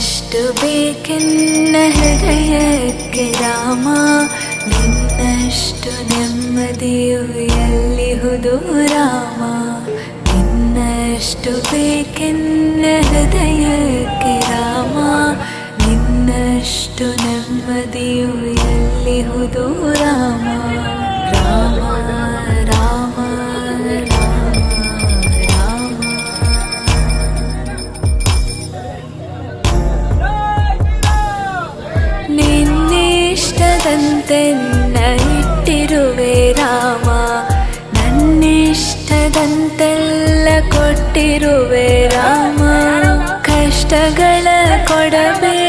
ನಿನ್ನಷ್ಟು ಬೇಕೆನ್ನ ಹೃದಯಕ್ಕೆ ರಾಮ, ನಿನ್ನಷ್ಟು ನೆಮ್ಮದಿಯು ಎಲ್ಲಿಹುದು ರಾಮ. ನಿನ್ನಷ್ಟು ಬೇಕೆನ್ನ ಹೃದಯಕ್ಕೆ ರಾಮ, ನಿನ್ನಷ್ಟು ನೆಮ್ಮದಿಯು ಎಲ್ಲಿಹುದು ರಾಮ. ರಾಮ ರಾಮ ರಾಮ ರಾಮ. ನಿನ್ನಿಷ್ಟದಂತೆನ್ನ ಇಟ್ಟಿರುವೆ ರಾಮ, ನನ್ನಿಷ್ಟದಂತೆಲ್ಲ ಕೊಟ್ಟಿರುವೆ ರಾಮ. ಕಷ್ಟಗಳ ಕೊಡಬೇಡ